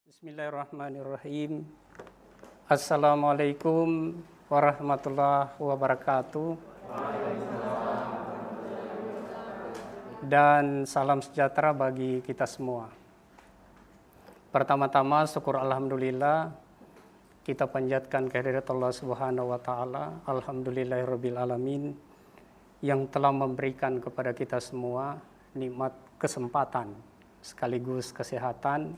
Bismillahirrahmanirrahim. Assalamualaikum warahmatullahi wabarakatuh. Dan salam sejahtera bagi kita semua. Pertama-tama syukur alhamdulillah kita panjatkan kehadirat Allah Subhanahu wa taala. Alhamdulillahirabbil alamin yang telah memberikan kepada kita semua nikmat kesempatan sekaligus kesehatan.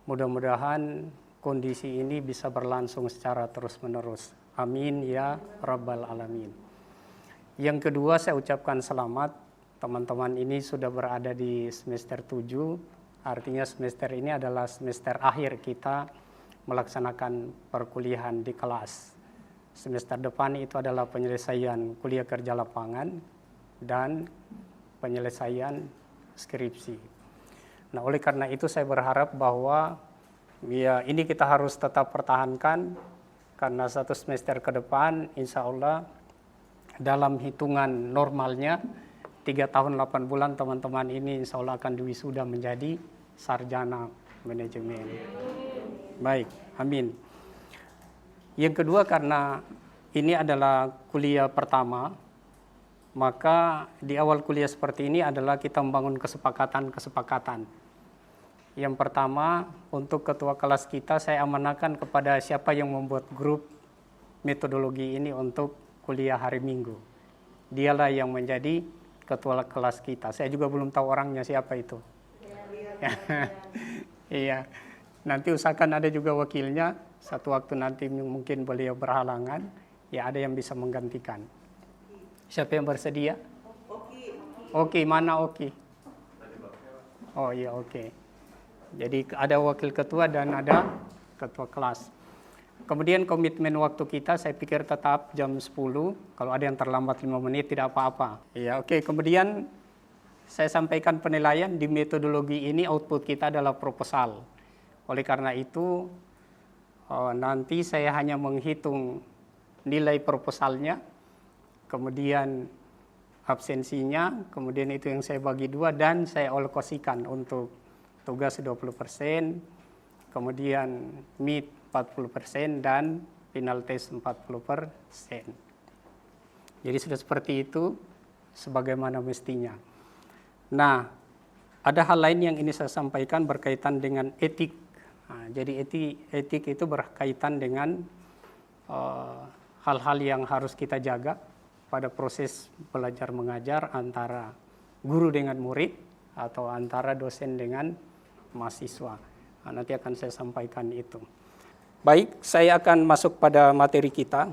Mudah-mudahan kondisi ini bisa berlangsung secara terus-menerus. Amin ya rabbal alamin. Yang kedua, saya ucapkan selamat. Teman-teman ini sudah berada di semester 7. Artinya semester ini adalah semester akhir kita melaksanakan perkuliahan di kelas. Semester depan itu adalah penyelesaian kuliah kerja lapangan dan penyelesaian skripsi. Nah, oleh karena itu saya berharap bahwa ini kita harus tetap pertahankan karena satu semester ke depan insya Allah dalam hitungan normalnya 3 tahun 8 bulan teman-teman ini insya Allah akan diwisuda menjadi sarjana manajemen. Baik, amin. Yang kedua, karena ini adalah kuliah pertama, maka di awal kuliah seperti ini adalah kita membangun kesepakatan. Yang pertama, untuk ketua kelas kita saya amanahkan kepada siapa yang membuat grup metodologi ini untuk kuliah hari Minggu. Dialah yang menjadi ketua kelas kita. Saya juga belum tahu orangnya siapa itu. Iya. Nanti usahakan ada juga wakilnya. Satu waktu nanti mungkin beliau berhalangan, ya ada yang bisa menggantikan. Siapa yang bersedia? Oke, mana Oki? Oh iya, oke. Jadi ada wakil ketua dan ada ketua kelas. Kemudian komitmen waktu kita saya pikir tetap jam 10. Kalau ada yang terlambat 5 menit tidak apa-apa. Ya, oke. Kemudian saya sampaikan penilaian di metodologi ini output kita adalah proposal. Oleh karena itu nanti saya hanya menghitung nilai proposalnya, kemudian absensinya, kemudian itu yang saya bagi 2 dan saya alokasikan untuk tugas 20%, kemudian mid 40% dan final test 40%. Jadi sudah seperti itu sebagaimana mestinya. Nah, ada hal lain yang ini saya sampaikan berkaitan dengan etik. Nah, jadi etik itu berkaitan dengan hal-hal yang harus kita jaga pada proses belajar mengajar antara guru dengan murid atau antara dosen dengan mahasiswa. Nah, nanti akan saya sampaikan itu. Baik, saya akan masuk pada materi kita.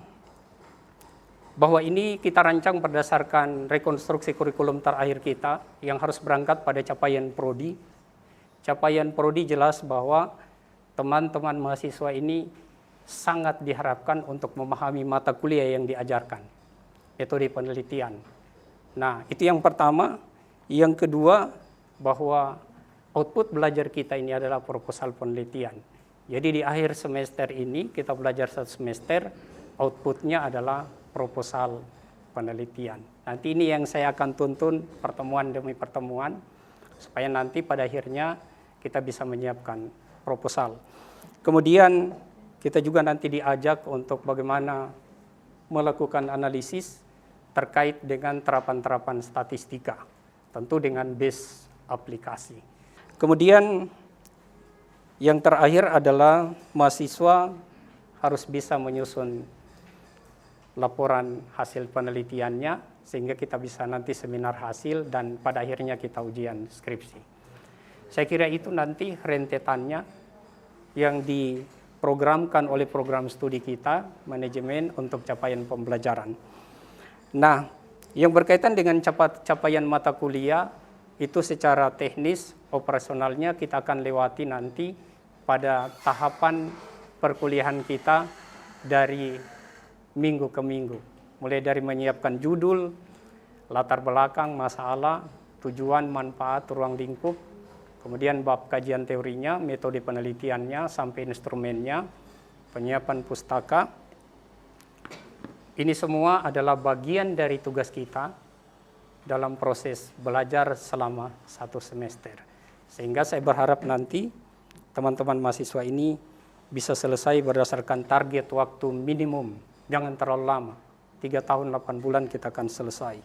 Bahwa ini kita rancang berdasarkan rekonstruksi kurikulum terakhir kita yang harus berangkat pada capaian prodi. Capaian prodi jelas bahwa teman-teman mahasiswa ini sangat diharapkan untuk memahami mata kuliah yang diajarkan, metode penelitian. Nah, itu yang pertama. Yang kedua, bahwa output belajar kita ini adalah proposal penelitian. Jadi di akhir semester ini kita belajar 1 semester, outputnya adalah proposal penelitian. Nanti ini yang saya akan tuntun pertemuan demi pertemuan, supaya nanti pada akhirnya kita bisa menyiapkan proposal. Kemudian kita juga nanti diajak untuk bagaimana melakukan analisis terkait dengan terapan-terapan statistika, tentu dengan base aplikasi. Kemudian yang terakhir adalah mahasiswa harus bisa menyusun laporan hasil penelitiannya sehingga kita bisa nanti seminar hasil dan pada akhirnya kita ujian skripsi. Saya kira itu nanti rentetannya yang diprogramkan oleh program studi kita, manajemen untuk capaian pembelajaran. Nah, yang berkaitan dengan capaian mata kuliah itu secara teknis operasionalnya kita akan lewati nanti pada tahapan perkuliahan kita dari minggu ke minggu. Mulai dari menyiapkan judul, latar belakang, masalah, tujuan, manfaat, ruang lingkup, kemudian bab kajian teorinya, metode penelitiannya, sampai instrumennya, penyiapan pustaka. Ini semua adalah bagian dari tugas kita dalam proses belajar selama 1 semester. Sehingga saya berharap nanti teman-teman mahasiswa ini bisa selesai berdasarkan target waktu minimum. Jangan terlalu lama, 3 tahun 8 bulan kita akan selesai.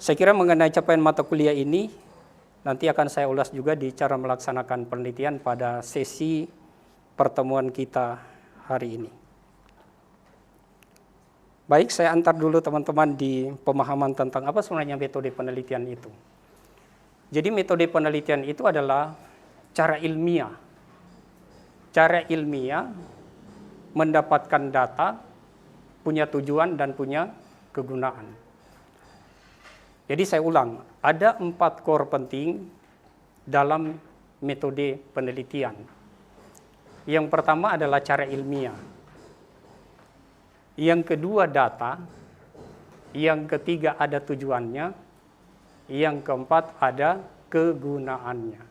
Saya kira mengenai capaian mata kuliah ini, nanti akan saya ulas juga di cara melaksanakan penelitian pada sesi pertemuan kita hari ini. Baik, saya antar dulu teman-teman di pemahaman tentang apa sebenarnya metode penelitian itu. Jadi metode penelitian itu adalah cara ilmiah. Cara ilmiah mendapatkan data, punya tujuan dan punya kegunaan. Jadi saya ulang, ada 4 core penting dalam metode penelitian. Yang pertama adalah cara ilmiah. Yang kedua data. Yang ketiga ada tujuannya. Yang keempat ada kegunaannya.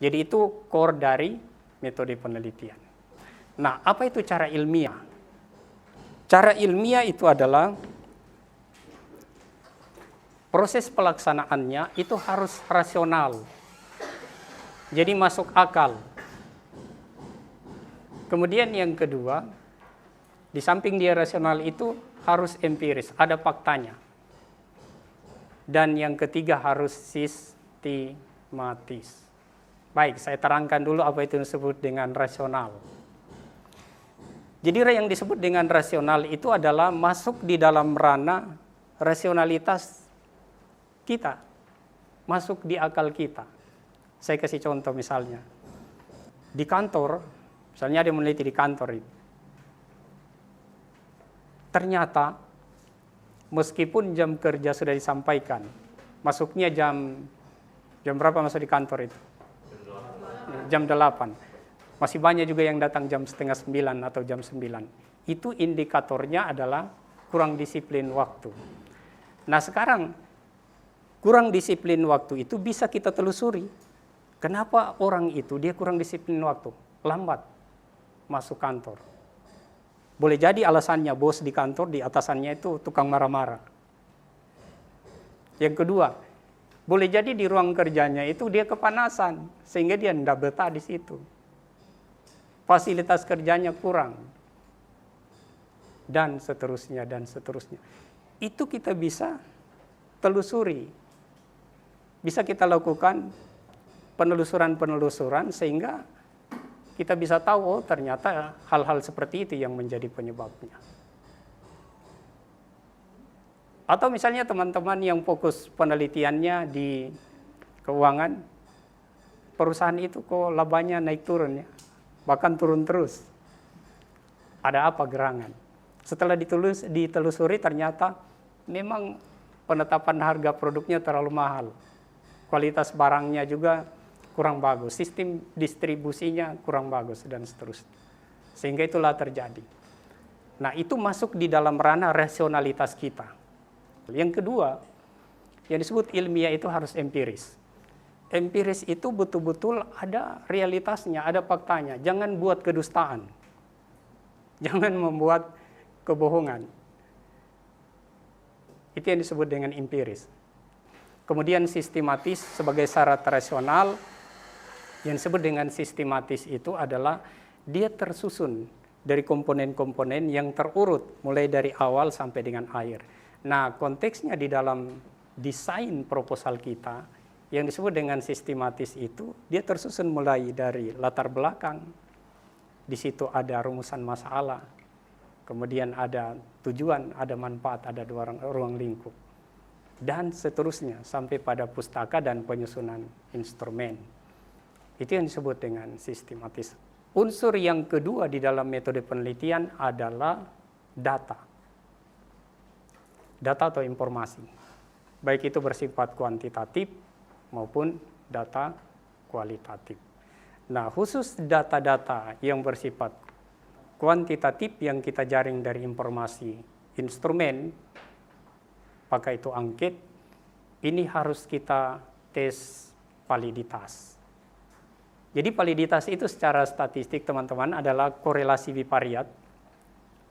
Jadi itu core dari metode penelitian. Nah, apa itu cara ilmiah? Cara ilmiah itu adalah proses pelaksanaannya itu harus rasional. Jadi masuk akal. Kemudian yang kedua, di samping dia rasional itu harus empiris, ada faktanya. Dan yang ketiga harus sistematis. Baik, saya terangkan dulu apa itu disebut dengan rasional. Jadi yang disebut dengan rasional itu adalah masuk di dalam ranah rasionalitas kita, masuk di akal kita. Saya kasih contoh misalnya, di kantor, misalnya ada yang meneliti di kantor itu, ternyata meskipun jam kerja sudah disampaikan, masuknya jam berapa masuk di kantor itu? Jam 8. Masih banyak juga yang datang jam setengah 9 atau jam 9. Itu indikatornya adalah kurang disiplin waktu. Nah sekarang, kurang disiplin waktu itu bisa kita telusuri. Kenapa orang itu dia kurang disiplin waktu? Lambat masuk kantor. Boleh jadi alasannya bos di kantor, di atasannya itu tukang marah-marah. Yang kedua, boleh jadi di ruang kerjanya itu dia kepanasan, sehingga dia tidak betah di situ. Fasilitas kerjanya kurang. Dan seterusnya, dan seterusnya. Itu kita bisa telusuri. Bisa kita lakukan penelusuran-penelusuran sehingga kita bisa tahu, oh ternyata hal-hal seperti itu yang menjadi penyebabnya. Atau misalnya teman-teman yang fokus penelitiannya di keuangan, perusahaan itu kok labanya naik turun ya, bahkan turun terus. Ada apa gerangan? Setelah ditelusuri ternyata memang penetapan harga produknya terlalu mahal. Kualitas barangnya juga kurang bagus, sistem distribusinya kurang bagus, dan seterusnya. Sehingga itulah terjadi. Nah, itu masuk di dalam ranah rasionalitas kita. Yang kedua, yang disebut ilmiah itu harus empiris. Empiris itu betul-betul ada realitasnya, ada faktanya. Jangan buat kedustaan. Jangan membuat kebohongan. Itu yang disebut dengan empiris. Kemudian sistematis sebagai syarat rasional. Yang disebut dengan sistematis itu adalah dia tersusun dari komponen-komponen yang terurut mulai dari awal sampai dengan akhir. Nah, konteksnya di dalam desain proposal kita yang disebut dengan sistematis itu dia tersusun mulai dari latar belakang. Di situ ada rumusan masalah. Kemudian ada tujuan, ada manfaat, ada ruang lingkup. Dan seterusnya sampai pada pustaka dan penyusunan instrumen. Itu yang disebut dengan sistematis. Unsur yang kedua di dalam metode penelitian adalah data. Data atau informasi. Baik itu bersifat kuantitatif maupun data kualitatif. Nah, khusus data-data yang bersifat kuantitatif yang kita jaring dari informasi instrumen, apakah itu angket, ini harus kita tes validitas. Jadi validitas itu secara statistik teman-teman adalah korelasi bivariat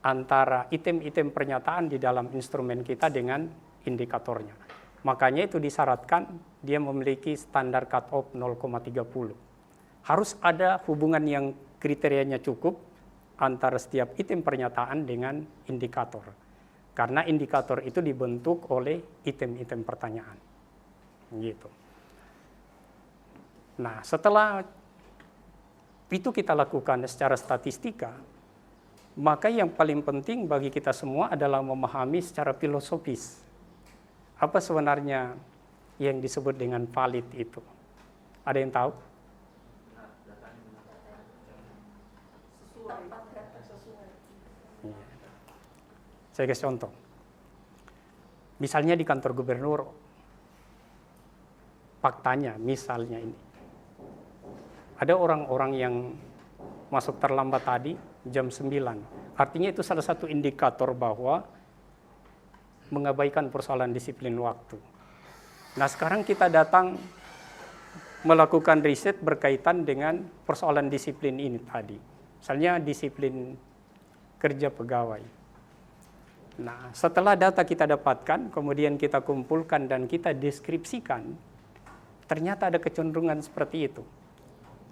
antara item-item pernyataan di dalam instrumen kita dengan indikatornya. Makanya itu disyaratkan dia memiliki standar cut-off 0,30. Harus ada hubungan yang kriterianya cukup antara setiap item pernyataan dengan indikator. Karena indikator itu dibentuk oleh item-item pertanyaan. Gitu. Nah, setelah itu kita lakukan secara statistika, maka yang paling penting bagi kita semua adalah memahami secara filosofis apa sebenarnya yang disebut dengan valid itu. Ada yang tahu? Saya kasih contoh. Misalnya di kantor gubernur, faktanya misalnya ini. Ada orang-orang yang masuk terlambat tadi jam 9. Artinya itu salah satu indikator bahwa mengabaikan persoalan disiplin waktu. Nah, sekarang kita datang melakukan riset berkaitan dengan persoalan disiplin ini tadi. Misalnya disiplin kerja pegawai. Nah, setelah data kita dapatkan, kemudian kita kumpulkan dan kita deskripsikan, ternyata ada kecenderungan seperti itu.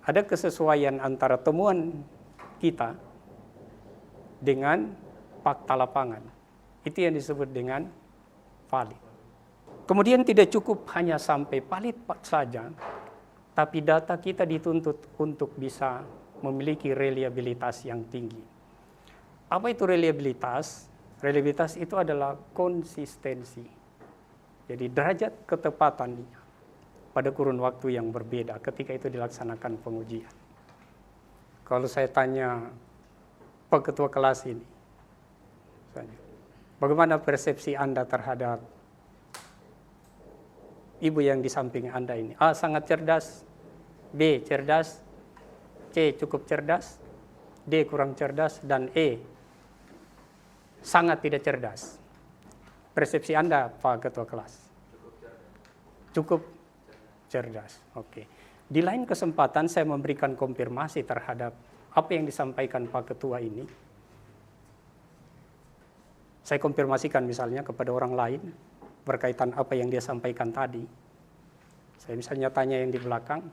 Ada kesesuaian antara temuan kita dengan fakta lapangan. Itu yang disebut dengan valid. Kemudian tidak cukup hanya sampai valid saja, tapi data kita dituntut untuk bisa memiliki reliabilitas yang tinggi. Apa itu reliabilitas? Reliabilitas itu adalah konsistensi. Jadi derajat ketepatannya pada kurun waktu yang berbeda ketika itu dilaksanakan pengujian. Kalau saya tanya Pak Ketua kelas ini, bagaimana persepsi Anda terhadap ibu yang di samping Anda ini? A. Sangat cerdas, B. Cerdas, C. Cukup cerdas, D. Kurang cerdas, dan E. Sangat tidak cerdas. Persepsi Anda, Pak Ketua kelas? Cukup cerdas. Oke. Di lain kesempatan saya memberikan konfirmasi terhadap apa yang disampaikan Pak Ketua ini. Saya konfirmasikan misalnya kepada orang lain berkaitan apa yang dia sampaikan tadi. Saya misalnya tanya yang di belakang.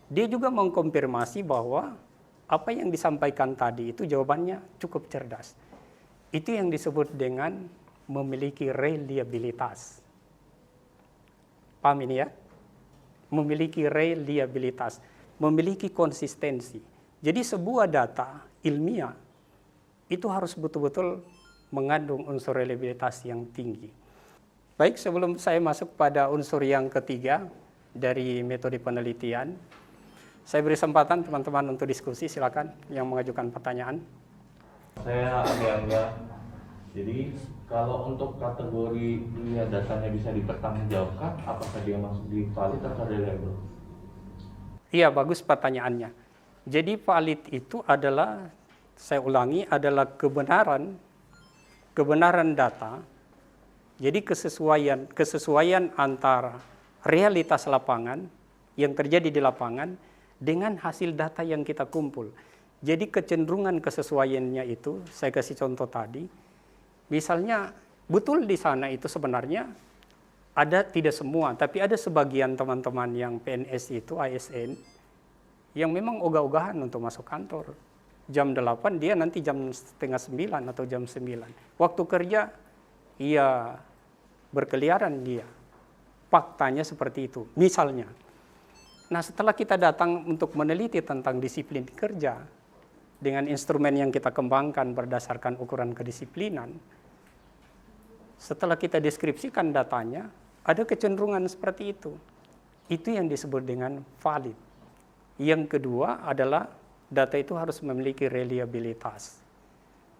Dia juga mengkonfirmasi bahwa apa yang disampaikan tadi itu jawabannya cukup cerdas. Itu yang disebut dengan memiliki reliabilitas. Paham ini ya? Memiliki reliabilitas, memiliki konsistensi. Jadi sebuah data ilmiah itu harus betul-betul mengandung unsur reliabilitas yang tinggi. Baik, sebelum saya masuk pada unsur yang ketiga dari metode penelitian, saya beri kesempatan teman-teman untuk diskusi, silakan yang mengajukan pertanyaan. Saya Angga. Jadi kalau untuk kategori datanya bisa dipertanggungjawabkan, apakah dia masuk di valid atau reliable? Iya, bagus pertanyaannya. Jadi valid itu adalah, saya ulangi, adalah kebenaran data. Jadi kesesuaian antara realitas lapangan yang terjadi di lapangan dengan hasil data yang kita kumpul. Jadi kecenderungan kesesuaiannya itu, saya kasih contoh tadi, misalnya betul di sana itu sebenarnya ada, tidak semua, tapi ada sebagian teman-teman yang PNS itu, ASN, yang memang ogah-ogahan untuk masuk kantor. Jam 8 dia nanti jam setengah 9 atau jam 9. Waktu kerja, ia berkeliaran dia. Faktanya seperti itu, misalnya. Nah, setelah kita datang untuk meneliti tentang disiplin kerja, dengan instrumen yang kita kembangkan berdasarkan ukuran kedisiplinan, setelah kita deskripsikan datanya, ada kecenderungan seperti itu. Itu yang disebut dengan valid. Yang kedua adalah data itu harus memiliki reliabilitas.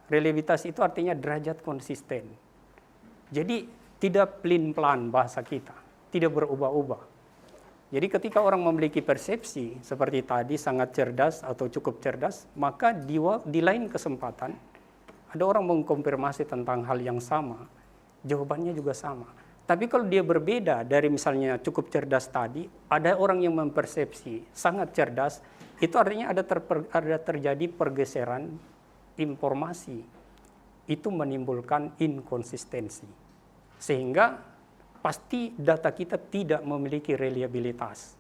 Reliabilitas itu artinya derajat konsisten. Jadi tidak pelin-pelan bahasa kita, tidak berubah-ubah. Jadi ketika orang memiliki persepsi seperti tadi sangat cerdas atau cukup cerdas, maka di lain kesempatan ada orang mengkonfirmasi tentang hal yang sama, jawabannya juga sama. Tapi kalau dia berbeda dari misalnya cukup cerdas tadi, ada orang yang mempersepsi sangat cerdas, itu artinya ada terjadi pergeseran informasi. Itu menimbulkan inkonsistensi. Sehingga pasti data kita tidak memiliki reliabilitas.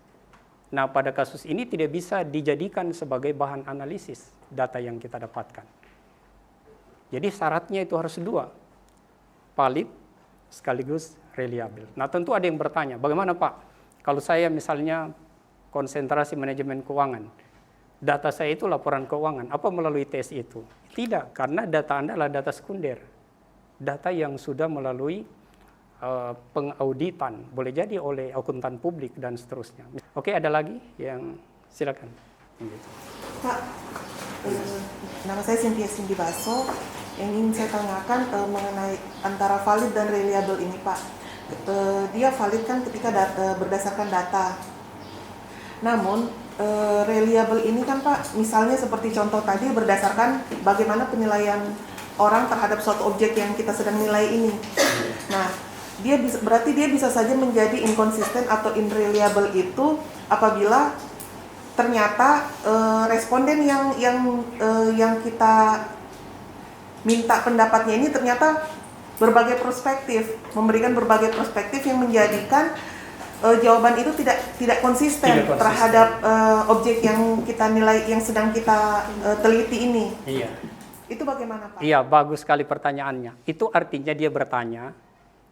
Nah, pada kasus ini tidak bisa dijadikan sebagai bahan analisis data yang kita dapatkan. Jadi syaratnya itu harus dua, valid sekaligus reliable. Nah, tentu ada yang bertanya, bagaimana Pak, kalau saya misalnya konsentrasi manajemen keuangan, data saya itu laporan keuangan, apa melalui tes itu? Tidak, karena data Anda adalah data sekunder, data yang sudah melalui pengauditan, boleh jadi oleh akuntan publik dan seterusnya. Oke, ada lagi yang silakan. Pak, nama saya Cynthia Cindy Baso. Yang ingin saya tanyakan mengenai antara valid dan reliable ini, Pak. Dia valid kan ketika berdasarkan data. Namun reliable ini kan Pak, misalnya seperti contoh tadi berdasarkan bagaimana penilaian orang terhadap suatu objek yang kita sedang nilai ini. Nah, berarti dia bisa saja menjadi inconsistent atau unreliable itu apabila ternyata responden yang kita minta pendapatnya ini ternyata berbagai perspektif, memberikan berbagai perspektif yang menjadikan jawaban itu tidak konsisten terhadap objek yang kita nilai, yang sedang kita teliti ini. Iya. Itu bagaimana Pak? Iya, bagus sekali pertanyaannya. Itu artinya dia bertanya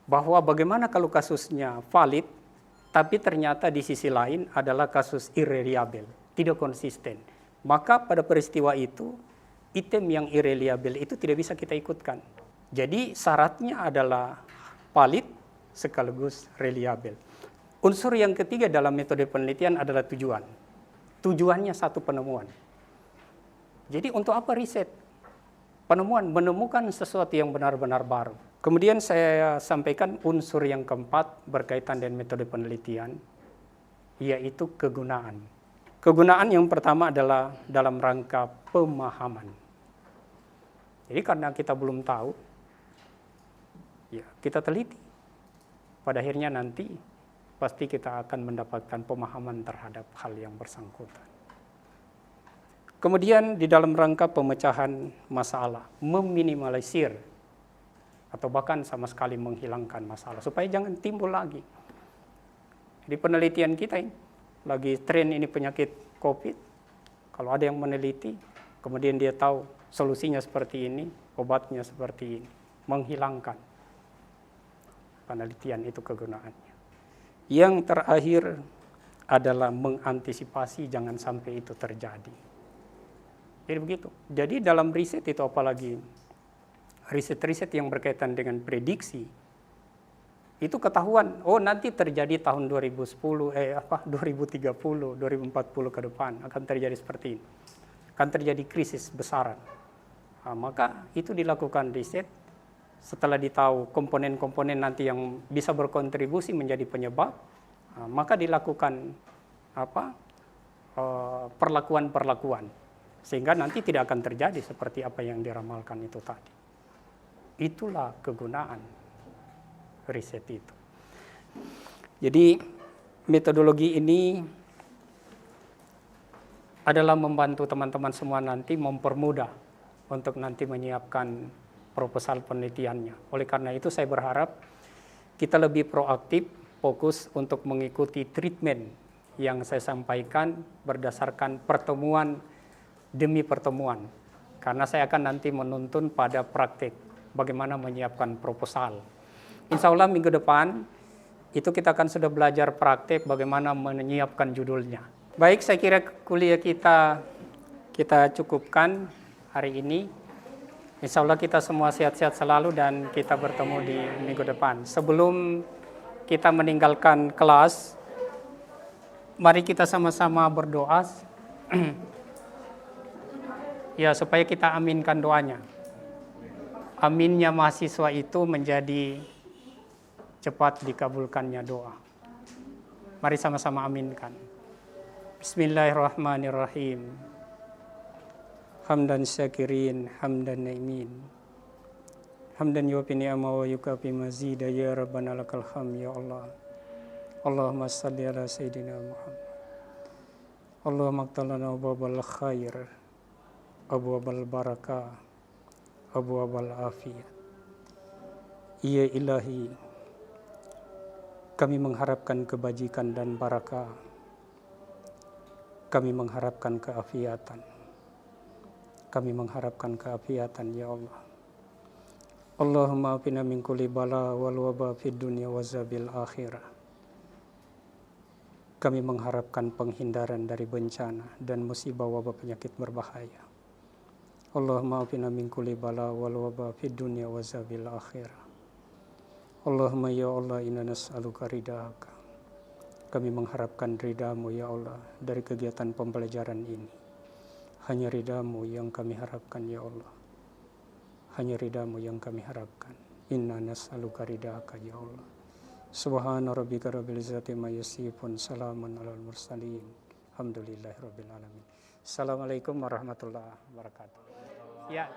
bahwa bagaimana kalau kasusnya valid, tapi ternyata di sisi lain adalah kasus irreliable, tidak konsisten. Maka pada peristiwa itu, item yang irreliable itu tidak bisa kita ikutkan. Jadi syaratnya adalah valid sekaligus reliable. Unsur yang ketiga dalam metode penelitian adalah tujuan. Tujuannya satu penemuan. Jadi untuk apa riset? Penemuan, menemukan sesuatu yang benar-benar baru. Kemudian saya sampaikan unsur yang keempat berkaitan dengan metode penelitian, yaitu kegunaan. Kegunaan yang pertama adalah dalam rangka pemahaman. Jadi karena kita belum tahu, ya kita teliti. Pada akhirnya nanti pasti kita akan mendapatkan pemahaman terhadap hal yang bersangkutan. Kemudian di dalam rangka pemecahan masalah, meminimalisir atau bahkan sama sekali menghilangkan masalah supaya jangan timbul lagi. Di penelitian kita ini lagi tren ini penyakit COVID. Kalau ada yang meneliti, kemudian dia tahu solusinya seperti ini, obatnya seperti ini, menghilangkan. Penelitian itu kegunaannya. Yang terakhir adalah mengantisipasi jangan sampai itu terjadi. Jadi begitu. Jadi dalam riset itu apalagi riset-riset yang berkaitan dengan prediksi, itu ketahuan, oh nanti terjadi tahun 2030, 2040 ke depan akan terjadi seperti ini. Akan terjadi krisis besaran. Nah, maka itu dilakukan riset, setelah ditahu komponen-komponen nanti yang bisa berkontribusi menjadi penyebab, maka dilakukan perlakuan-perlakuan sehingga nanti tidak akan terjadi seperti apa yang diramalkan itu tadi. Itulah kegunaan riset itu. Jadi metodologi ini adalah membantu teman-teman semua nanti mempermudah untuk nanti menyiapkan proposal penelitiannya. Oleh karena itu saya berharap kita lebih proaktif, fokus untuk mengikuti treatment yang saya sampaikan berdasarkan pertemuan demi pertemuan. Karena saya akan nanti menuntun pada praktik bagaimana menyiapkan proposal. Insya Allah minggu depan itu kita akan sudah belajar praktik bagaimana menyiapkan judulnya. Baik, saya kira kuliah kita cukupkan hari ini. Insya Allah kita semua sehat-sehat selalu dan kita bertemu di minggu depan. Sebelum kita meninggalkan kelas, mari kita sama-sama berdoa. Ya, supaya kita aminkan doanya. Aminnya mahasiswa itu menjadi cepat dikabulkannya doa. Mari sama-sama aminkan. Bismillahirrahmanirrahim. Hamdan syakirin, hamdan naimin. Hamdan yuwafi ni'ama wa yukafi mazida ya Rabbana lakal hamd ya Allah. Allahumma salli ala Sayyidina Muhammad. Allahumma aktalana babal khair, abwabal barakah, abwabal afiyat. Ya ilahi, kami mengharapkan kebajikan dan barakah Kami mengharapkan keafiatan. Kami mengharapkan keafiatan ya Allah. Allahumma afina min kulli bala wal waba fid dunya wazabil akhirah. Kami mengharapkan penghindaran dari bencana dan musibah wabah penyakit berbahaya. Allahumma afina min kulli bala wal waba fid dunya wazabil akhirah. Allahumma ya Allah inna nas'aluka ridhaka. Kami mengharapkan ridha-Mu ya Allah dari kegiatan pembelajaran ini. Hanya ridha-Mu yang kami harapkan ya Allah. Hanya ridha-Mu yang kami harapkan. Inna nas'aluka ridhaka ya Allah. Subhana rabbika rabbil izzati amma yasifun. Salamun alal mursalin. Alhamdulillahi rabbil alamin. Assalamualaikum warahmatullahi wabarakatuh. Ya.